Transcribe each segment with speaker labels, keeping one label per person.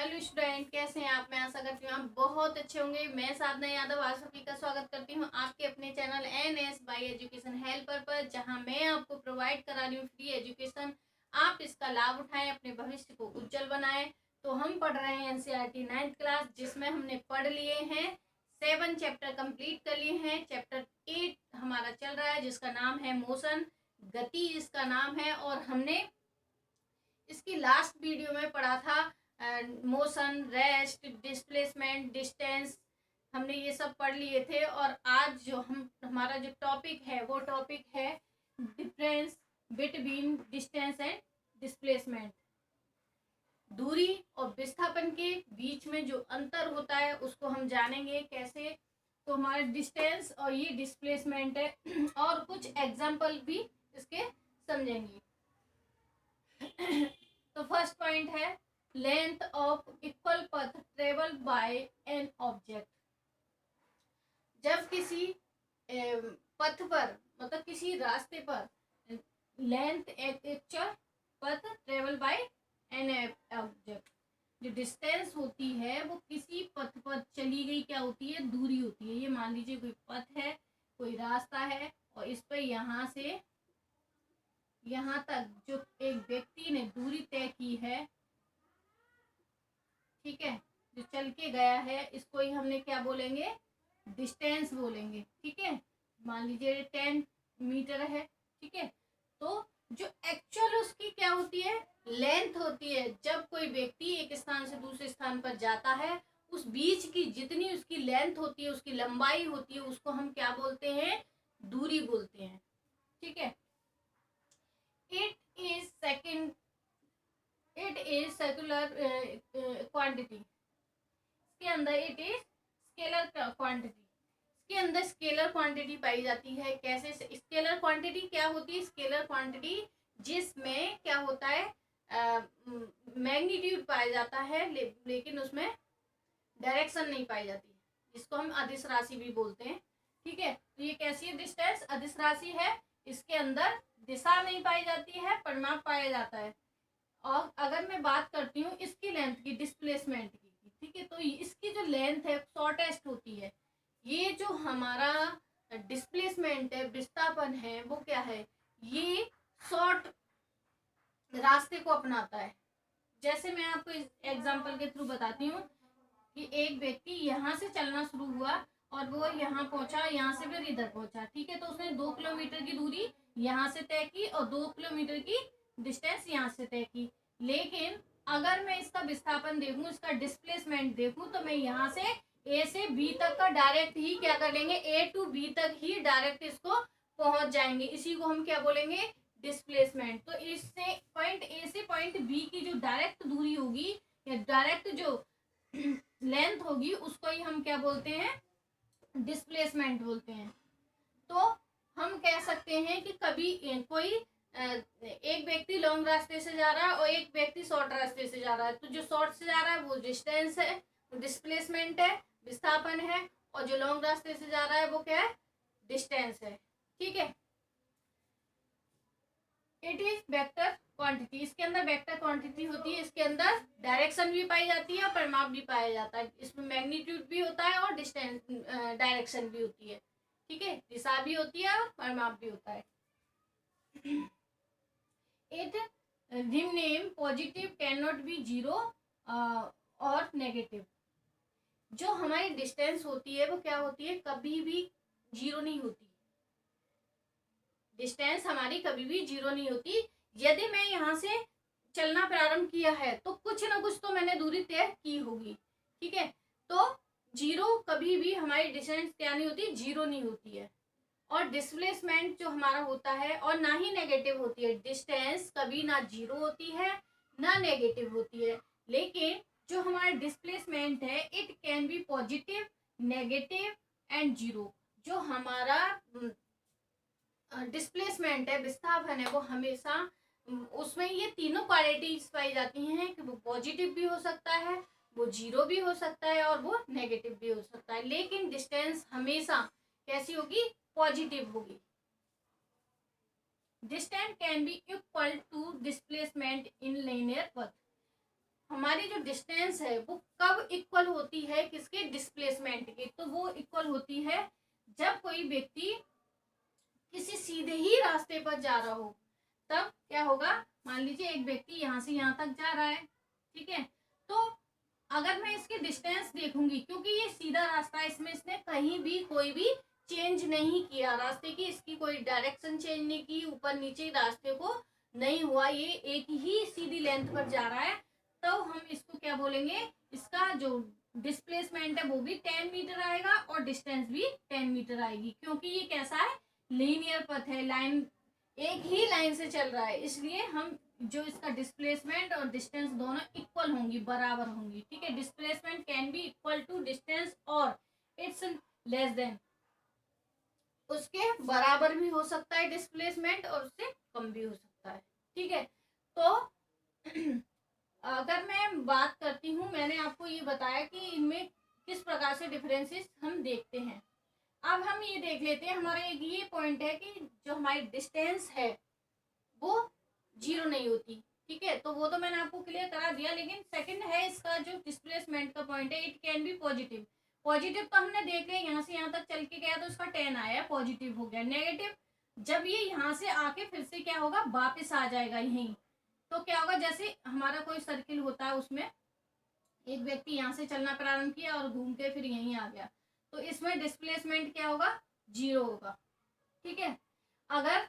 Speaker 1: Hello student, कैसे हैं आप। मैं आशा करती हूँ आप बहुत अच्छे होंगे। मैं साधना यादव आप सभी का स्वागत करती हूँ आपके अपने channel NS bye education helper पर, जहाँ मैं आपको प्रोवाइड करा रही हूँ फ्री एजुकेशन। आप इसका लाभ उठाएं, अपने भविष्य को उज्जवल बनाएं। तो हम पढ़ रहे हैं NCERT 9th क्लास, जिसमें हमने पढ़ लिए हैं 7 चैप्टर कंप्लीट कर लिए हैं। चैप्टर 8 हमारा चल रहा है, जिसका नाम है मोशन, गति इसका नाम है। और हमने इसकी लास्ट वीडियो में पढ़ा था मोशन, रेस्ट, डिस्प्लेसमेंट, डिस्टेंस, हमने ये सब पढ़ लिए थे। और आज जो हमारा जो टॉपिक है वो टॉपिक है difference between distance and displacement. दूरी और विस्थापन के बीच में जो अंतर होता है उसको हम जानेंगे कैसे। तो हमारा डिस्टेंस और ये डिस्प्लेसमेंट है और कुछ एग्जाम्पल भी इसके समझेंगे। तो फर्स्ट पॉइंट है लेंथ ऑफ इक्वल पथ ट्रेवल बाय एन ऑब्जेक्ट। जब किसी पथ पर मतलब किसी रास्ते पर लेंथ एक पथ ट्रेवल बाय एन ऑब्जेक्ट, जो डिस्टेंस होती है वो किसी पथ पर चली गई क्या होती है, दूरी होती है। ये मान लीजिए कोई पथ है, कोई रास्ता है और इस पर यहाँ से यहाँ तक जो एक व्यक्ति ने दूरी तय की है, ठीक है, जो चल के गया है, इसको ही हमने क्या बोलेंगे, डिस्टेंस बोलेंगे। ठीक है, मान लीजिए 10 मीटर है। ठीक है, तो जो एक्चुअल उसकी क्या होती है, लेंथ होती है। जब कोई व्यक्ति एक स्थान से दूसरे स्थान पर जाता है, उस बीच की जितनी उसकी लेंथ होती है, उसकी लंबाई होती है, उसको हम क्या बोलते हैं, दूरी बोलते हैं। ठीक है, it is second it is circular quantity. इसके अंदर इट इज स्केलर क्वांटिटी। इसके अंदर स्केलर क्वांटिटी पाई जाती है। कैसे स्केलर क्वांटिटी क्या होती है, स्केलर क्वांटिटी जिसमें क्या होता है, मैग्नीट्यूड पाया जाता है लेकिन उसमें डायरेक्शन नहीं पाई जाती, जिसको हम अदिश राशि भी बोलते हैं। ठीक है, तो ये कैसी है, डिस्टेंस अदिश राशि है। इसके अंदर दिशा नहीं पाई जाती है, परिमाप पाया जाता है। और अगर मैं बात करती हूँ इसकी लेंथ की, डिस्प्लेसमेंट की, ठीक है, तो इसकी जो लेंथ है शॉर्टेस्ट होती है। ये जो हमारा डिस्प्लेसमेंट है, विस्थापन है, वो क्या है, ये शॉर्ट रास्ते को अपनाता है। जैसे मैं आपको एग्जांपल के थ्रू बताती हूँ कि एक व्यक्ति यहाँ से चलना शुरू हुआ और वो यहाँ पहुंचा, यहाँ से फिर इधर पहुंचा। ठीक है, तो उसने 2 किलोमीटर की दूरी यहाँ से तय की और 2 किलोमीटर की डिस्टेंस यहाँ से तय की। लेकिन अगर मैं इसका विस्थापन देखूं, इसका डिस्प्लेसमेंट देखूं, तो मैं यहाँ से ए से बी तक का डायरेक्ट ही क्या कर लेंगे, ए टू बी तक ही डायरेक्ट इसको पहुंच जाएंगे। इसी को हम क्या बोलेंगे, डिस्प्लेसमेंट। तो इससे पॉइंट ए से पॉइंट बी की जो डायरेक्ट दूरी होगी या डायरेक्ट जो लेंथ होगी, उसको ही हम क्या बोलते हैं, डिस्प्लेसमेंट बोलते हैं। तो हम कह सकते हैं कि कभी कोई एक व्यक्ति लॉन्ग रास्ते से जा रहा है और एक व्यक्ति शॉर्ट रास्ते से जा रहा है, तो जो शॉर्ट से जा रहा है वो डिस्टेंस है, डिस्प्लेसमेंट है, विस्थापन है। और जो लॉन्ग रास्ते से जा रहा है वो क्या है, डिस्टेंस है। ठीक है, इट इज वेक्टर क्वांटिटी। इसके अंदर वेक्टर क्वांटिटी होती है, इसके अंदर डायरेक्शन भी पाई जाती है और परिमाप भी पाया जाता है। इसमें मैग्नीट्यूड भी होता है और डिस्टेंस डायरेक्शन भी होती है। ठीक है, दिशा भी होती है और परिमाप भी होता है। It rename positive can not be zero और नेगेटिव। जो हमारी डिस्टेंस होती है वो क्या होती है, कभी भी जीरो नहीं होती। डिस्टेंस हमारी कभी भी जीरो नहीं होती। यदि मैं यहाँ से चलना प्रारंभ किया है तो कुछ ना कुछ तो मैंने दूरी तय की होगी। ठीक है, तो जीरो कभी भी हमारी डिस्टेंस क्या नहीं होती, जीरो नहीं होती है। और डिस्प्लेसमेंट जो हमारा होता है और ना ही नेगेटिव होती है। डिस्टेंस कभी ना जीरो होती है ना नेगेटिव होती है, लेकिन जो हमारा डिस्प्लेसमेंट है it can be positive, negative and zero. जो हमारा डिस्प्लेसमेंट है, विस्थापन है, वो हमेशा उसमें ये तीनों क्वालिटीज पाई जाती हैं कि वो पॉजिटिव भी हो सकता है, वो जीरो भी हो सकता है और वो नेगेटिव भी हो सकता है। लेकिन डिस्टेंस हमेशा कैसी होगी, पॉजिटिव होगी। Distance can be equal to displacement in linear path. हमारी जो डिस्टेंस है वो कब इक्वल होती है किसके, डिस्प्लेसमेंट के। तो वो इक्वल होती है जब कोई व्यक्ति किसी सीधे ही रास्ते पर जा रहा हो। तब क्या होगा, मान लीजिए एक व्यक्ति यहाँ से यहाँ तक जा रहा है, ठीक है, तो अगर मैं इसकी डिस्टेंस देखूंगी, क्योंकि ये सीधा रास्ता है, इसमें इसने कहीं भी कोई भी चेंज नहीं किया रास्ते की, इसकी कोई डायरेक्शन चेंज नहीं की, ऊपर नीचे रास्ते को नहीं हुआ, ये एक ही सीधी लेंथ पर जा रहा है, तो हम इसको क्या बोलेंगे, इसका जो डिस्प्लेसमेंट है वो भी 10 मीटर आएगा और डिस्टेंस भी 10 मीटर आएगी, क्योंकि ये कैसा है, लीनियर पथ है, लाइन एक ही लाइन से चल रहा है, इसलिए हम जो इसका डिस्प्लेसमेंट और डिस्टेंस दोनों इक्वल होंगी, बराबर होंगी, ठीक है। Displacement can be equal to distance और इट्स लेस देन, उसके बराबर भी हो सकता है डिस्प्लेसमेंट और उससे कम भी हो सकता है, ठीक है। तो अगर मैं बात करती हूँ, मैंने आपको ये बताया कि इनमें किस प्रकार से डिफरेंसेस हम देखते हैं। अब हम ये देख लेते हैं, हमारा एक ये पॉइंट है कि जो हमारी डिस्टेंस है वो 0 नहीं होती, ठीक है, तो वो तो मैंने आपको क्लियर करा दिया। लेकिन सेकंड है इसका जो डिस्प्लेसमेंट का पॉइंट है, it can be positive. Positive तो हमने देख लिया, यहाँ से यहाँ तक चल के गया तो इसका 10 आया, पॉजिटिव हो गया। नेगेटिव, जब ये यहाँ से आके फिर से क्या होगा, वापिस आ जाएगा यहीं, तो क्या होगा, जैसे हमारा कोई सर्किल होता है, उसमें एक व्यक्ति यहाँ से चलना प्रारंभ किया और घूम के फिर यहीं आ गया, तो इसमें डिस्प्लेसमेंट क्या होगा, 0 होगा, ठीक है। अगर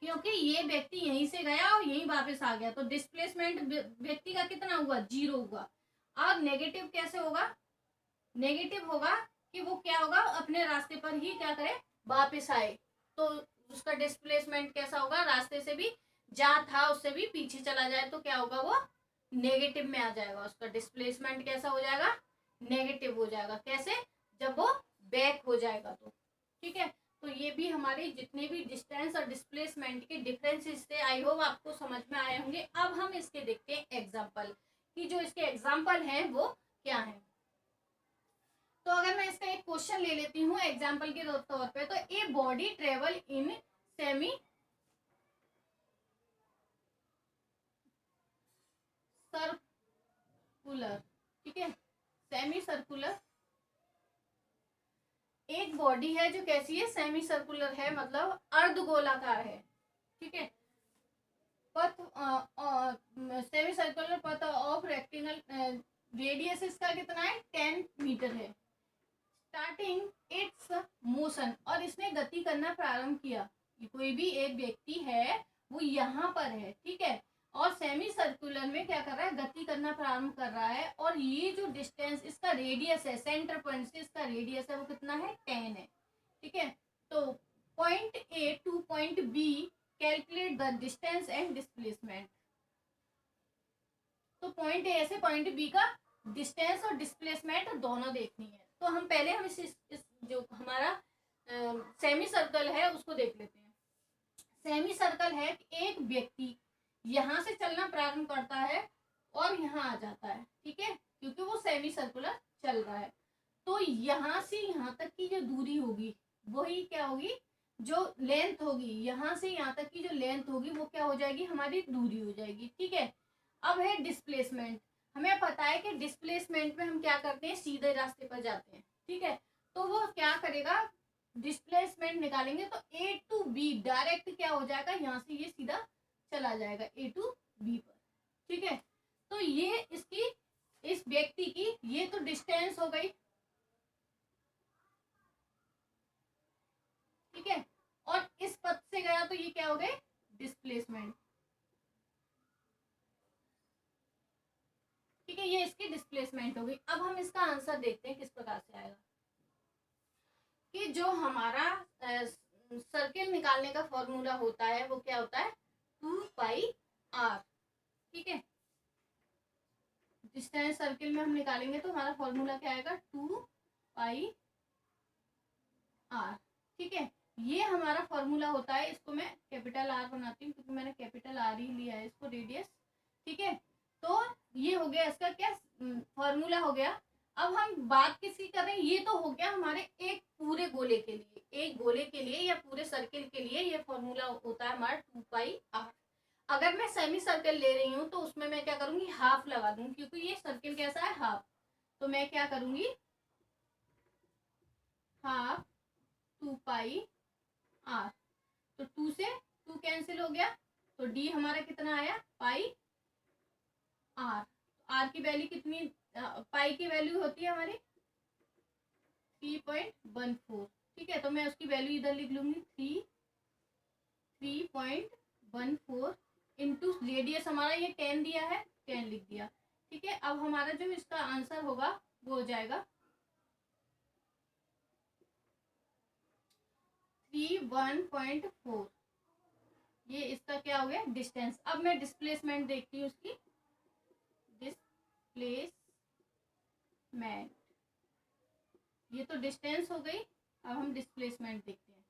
Speaker 1: क्योंकि ये व्यक्ति यहीं से गया और यहीं वापस आ गया, तो डिस्प्लेसमेंट व्यक्ति का कितना हुआ, 0 हुआ। और नेगेटिव कैसे होगा, नेगेटिव होगा कि वो क्या होगा, अपने रास्ते पर ही क्या करे, वापस आए, तो उसका डिस्प्लेसमेंट कैसा होगा, रास्ते से भी जहाँ था उससे भी पीछे चला जाए, तो क्या होगा, वो नेगेटिव में आ जाएगा, उसका डिस्प्लेसमेंट कैसा हो जाएगा, नेगेटिव हो जाएगा। कैसे, जब वो बैक हो जाएगा तो, ठीक है। तो ये भी हमारे जितने भी डिस्टेंस और डिस्प्लेसमेंट के डिफरेंसेस थे, आई होप आपको समझ में आए होंगे। अब हम इसके देखते हैं एग्जाम्पल, कि जो इसके एग्जाम्पल हैं वो क्या है। तो अगर मैं इसका एक क्वेश्चन ले लेती हूँ एग्जाम्पल के तौर पे, तो ए body travel in semi circular, ठीक है, सेमी सर्कुलर एक बॉडी है जो कैसी है, सेमी सर्कुलर है, मतलब अर्धगोलाकार है, ठीक है, पथ semi circular path of rectangle, radius इसका कितना है, 10 मीटर है। स्टार्टिंग इट्स मोशन, और इसने गति करना प्रारंभ किया, कोई भी एक व्यक्ति है वो यहाँ पर है, ठीक है, और सेमी सर्कुलर में क्या कर रहा है, गति करना प्रारंभ कर रहा है, और ये जो डिस्टेंस इसका रेडियस है, सेंटर पॉइंट से इसका रेडियस है वो कितना है, 10 है, ठीक है। तो point A to point B calculate the distance and displacement. तो पॉइंट ए से पॉइंट बी का डिस्टेंस और डिस्प्लेसमेंट दोनों देखनी है। तो हम पहले हम इस जो हमारा सेमी सर्कल है उसको देख लेते हैं। सेमी सर्कल है कि एक व्यक्ति यहाँ से चलना प्रारंभ करता है और यहाँ आ जाता है, ठीक है, क्योंकि वो सेमी सर्कुलर चल रहा है। तो यहाँ से यहाँ तक की जो दूरी होगी वही क्या होगी, जो लेंथ होगी, यहाँ से यहाँ तक की जो लेंथ होगी वो क्या हो जाएगी, हमारी दूरी हो जाएगी, ठीक है। अब है डिस्प्लेसमेंट, हमें पता है कि डिस्प्लेसमेंट में हम क्या करते हैं, सीधे रास्ते पर जाते हैं, ठीक है, तो वो क्या करेगा, डिस्प्लेसमेंट निकालेंगे तो ए टू बी डायरेक्ट क्या हो जाएगा, यहाँ से ये सीधा चला जाएगा ए टू बी पर, ठीक है। तो ये इसकी इस व्यक्ति की ये तो डिस्टेंस हो गई, ठीक है, और इस पथ से गया तो ये क्या हो गए, डिस्प्लेसमेंट, ठीक है, ये इसकी डिस्प्लेसमेंट हो गई। अब हम इसका आंसर देखते हैं किस प्रकार से आएगा, कि जो हमारा सर्किल निकालने का फॉर्मूला होता है वो क्या होता है, 2πr, ठीक है। डिस्टेंस सर्किल में हम निकालेंगे तो हमारा फॉर्मूला क्या आएगा, 2πr, ठीक है। ये हमारा फॉर्मूला होता है, इसको मैं कैपिटल आर बनाती हूँ क्योंकि मैंने कैपिटल आर ही लिया है इसको रेडियस, ठीक है। तो ये हो गया इसका क्या फॉर्मूला हो गया। अब हम बात किसकी कर रहे हैं, ये तो हो गया हमारे एक पूरे गोले के लिए, एक गोले के लिए या पूरे सर्किल के लिए ये फॉर्मूला होता है हमारा 2πr। अगर मैं सेमी सर्कल ले रही हूँ तो उसमें मैं क्या करूंगी, हाफ लगा दूंगी, क्योंकि ये सर्कल कैसा है, हाफ। तो मैं क्या करूंगी, हाफ 2 पाई r। तो 2 से 2 कैंसिल हो गया, तो d हमारा कितना आया, पाई r। r की वैल्यू कितनी, पाई की वैल्यू होती है हमारी 3.14। ठीक है, तो मैं उसकी वैल्यू इधर लिख लूंगी, 3.14 इंटू रेडियस हमारा ये 10 दिया है, 10 लिख दिया। ठीक है, अब हमारा जो इसका आंसर होगा वो हो जाएगा 3.1.4। ये इसका क्या हो गया, डिस्टेंस। अब मैं डिस्प्लेसमेंट देखती हूँ उसकी, डिस्प्लेसमेंट, ये तो डिस्टेंस हो गई। अब हम डिस्प्लेसमेंट देखते हैं।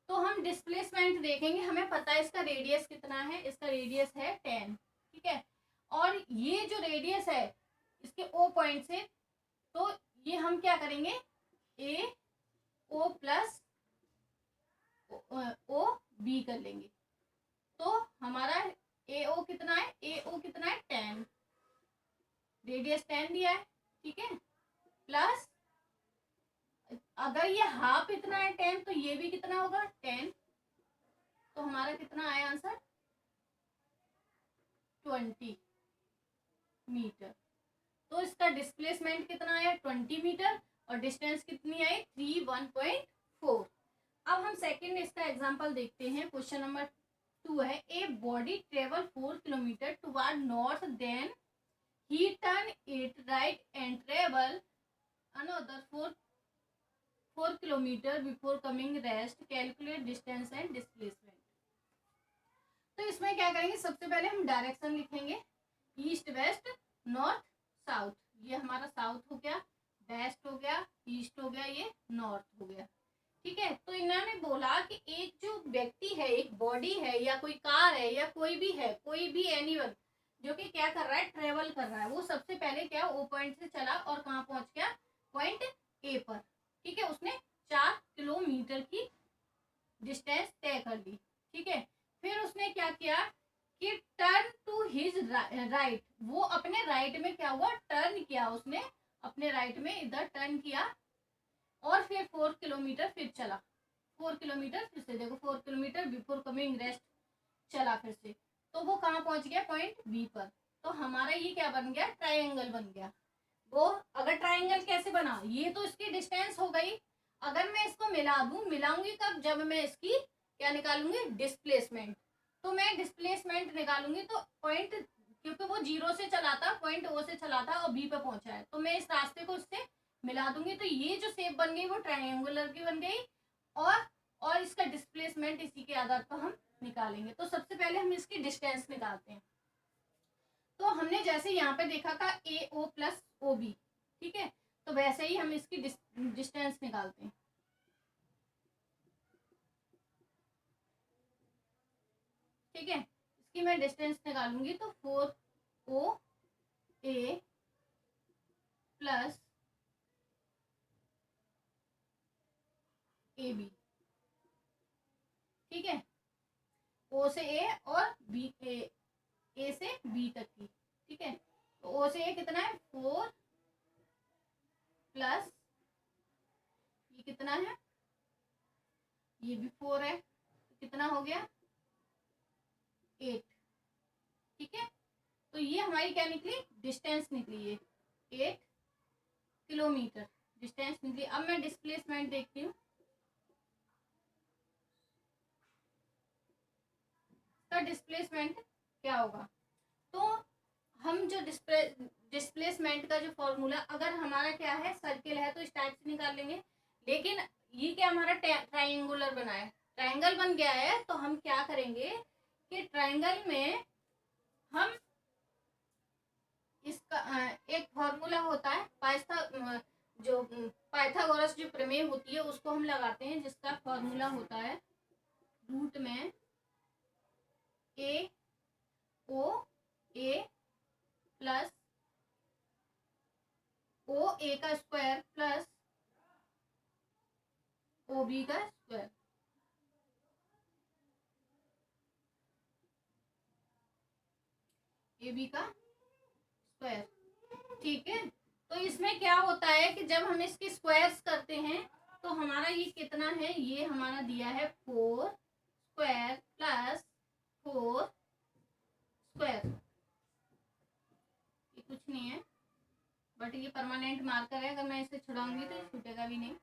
Speaker 1: तो हम डिस्प्लेसमेंट देखेंगे, हमें पता है इसका रेडियस कितना है, इसका रेडियस है 10। ठीक है, और ये जो रेडियस है इसके ओ पॉइंट से, तो ये हम क्या करेंगे, ए ओ प्लस ओ बी कर लेंगे। तो हमारा ए ओ कितना है, ए ओ कितना है 10, रेडियस 10 दिया है। ठीक है, प्लस अगर ये हाफ इतना है 10, तो ये भी कितना होगा 10। तो हमारा कितना आया आंसर, 20 मीटर। तो इसका डिस्प्लेसमेंट कितना आया, 20 मीटर, और डिस्टेंस कितनी आई, 3.1.4। अब हम सेकंड इसका एग्जांपल देखते हैं। क्वेश्चन नंबर 2 है, a body travel 4 kilometre toward north, then he turn it right and travel another 4 kilometre before coming rest, calculate distance and displacement. तो इसमें क्या करेंगे, सबसे पहले हम डायरेक्शन लिखेंगे, ईस्ट वेस्ट नॉर्थ साउथ। ये हमारा साउथ हो गया, वेस्ट हो गया, ईस्ट हो गया, ये नॉर्थ हो गया। ठीक है, तो इन्होंने बोला कि एक जो व्यक्ति है, एक बॉडी है या कोई कार है या कोई भी है, कोई भी एनीवन जो कि क्या कर रहा है, ट्रेवल कर रहा है, वो सबसे पहले क्या ओ पॉइंट से चला और कहाँ पहुंच गया, पॉइंट ए पर। ठीक है, उसने 4 किलोमीटर की डिस्टेंस तय कर ली। ठीक है, फिर उसने क्या किया कि टर्न टू हिज राइट, वो अपने राइट में क्या हुआ, टर्न किया, उसने अपने राइट में इधर टर्न किया, और फिर 4 किलोमीटर फिर चला। 4 किलोमीटर फिर से देखो, 4 किलोमीटर बिफोर कमिंग रेस्ट चला फिर से, तो वो कहाँ पहुंच गया, पॉइंट बी पर। तो हमारा ये क्या बन गया, ट्रायंगल बन गया। वो अगर ट्रायंगल कैसे बना, ये तो इसकी डिस्टेंस हो गई। अगर मैं इसको मिला दूं, मिलाऊंगी कब, जब मैं इसकी क्या निकालूंगी, डिस्प्लेसमेंट। तो मैं डिस्प्लेसमेंट निकालूंगी, तो पॉइंट, क्योंकि वो 0 से चला था, पॉइंट ओ से चला था और बी पे पहुंचा है, तो मैं इस रास्ते को उससे मिला दूंगी। तो ये जो शेप बन गई वो ट्रायंगुलर की बन गई, और इसका डिस्प्लेसमेंट इसी के आधार पर हम निकालेंगे। तो सबसे पहले हम इसकी डिस्टेंस निकालते हैं। तो हमने जैसे यहाँ पे देखा था ए ओ प्लस ओ बी, ठीक है, तो वैसे ही हम इसकी डिस्टेंस निकालते हैं। ठीक है, इसकी मैं डिस्टेंस निकालूंगी, तो 4 ओ ए प्लस ए बी। ठीक है, ओ से ए और बी ए से बी तक की। ठीक है, तो ओ से ए कितना है, 4 प्लस ये कितना है, ये भी 4 है, तो कितना हो गया 8। ठीक है, तो ये हमारी क्या निकली, डिस्टेंस निकली है 8 किलोमीटर डिस्टेंस निकली। अब मैं डिस्प्लेसमेंट देखती हूँ, तो डिस्प्लेसमेंट क्या होगा। तो हम जो डिस्प्लेसमेंट का जो फॉर्मूला, अगर हमारा क्या है, सर्किल है तो इस टाइप से निकाल लेंगे, लेकिन ये क्या हमारा ट्रायंगुलर बना है, ट्रायंगल बन गया है, तो हम क्या करेंगे कि ट्रायंगल में हम इसका एक फॉर्मूला होता है, जो पाइथागोरस जो प्रमेय होती है उसको हम लगाते हैं, जिसका फॉर्मूला होता है रूट में ए ओ ए प्लस ओ ए का स्क्वायर प्लस ओ बी का स्क्वायर। AB का स्क्वायर। ठीक है, तो इसमें क्या होता है कि जब हम इसकी स्क्वायर्स करते हैं तो हमारा ये कितना है, ये हमारा दिया है 4 स्क्वायर प्लस 4 स्क्वायर। ये कुछ नहीं है, बट ये परमानेंट मार्कर है, अगर मैं इसे छुड़ाऊंगी तो ये छूटेगा भी नहीं।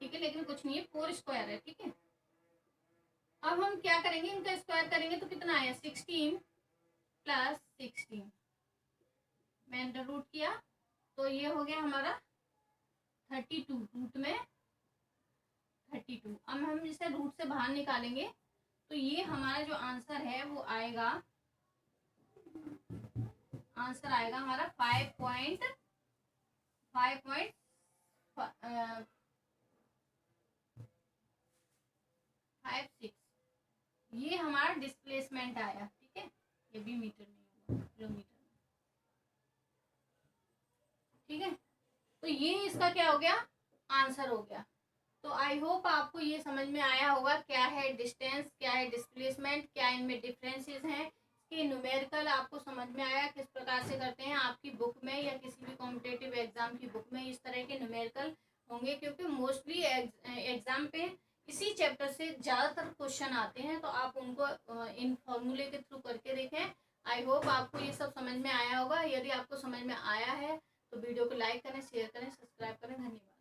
Speaker 1: ठीक है, लेकिन कुछ नहीं है, 4 स्क्वायर है। ठीक है, अब हम क्या करेंगे, इनका स्क्वायर करेंगे तो कितना आया, 16 प्लस 16। मैंने अंडर रूट किया तो ये हो गया हमारा 32, रूट में 32। अब हम इसे रूट से बाहर निकालेंगे तो ये हमारा जो आंसर है वो आएगा, आंसर आएगा हमारा 5.56। ये हमारा डिस्प्लेसमेंट आया। ठीक है, ये भी मीटर नहीं होगा, किलोमीटर। ठीक है, तो ये इसका क्या हो गया, आंसर हो गया। तो आई होप आपको ये समझ में आया होगा क्या है डिस्टेंस, क्या है डिस्प्लेसमेंट, क्या इनमें डिफरेंसेस हैं। इसके न्यूमेरिकल आपको समझ में आया किस प्रकार से करते हैं। आपकी बुक में या किसी भी कॉम्पिटेटिव एग्जाम की बुक में इस तरह के न्यूमेरिकल होंगे, क्योंकि मोस्टली एग्जाम पे इसी चैप्टर से ज़्यादातर क्वेश्चन आते हैं, तो आप उनको इन फॉर्मूले के थ्रू करके देखें। आई होप आपको ये सब समझ में आया होगा। यदि आपको समझ में आया है तो वीडियो को लाइक करें, शेयर करें, सब्सक्राइब करें। धन्यवाद।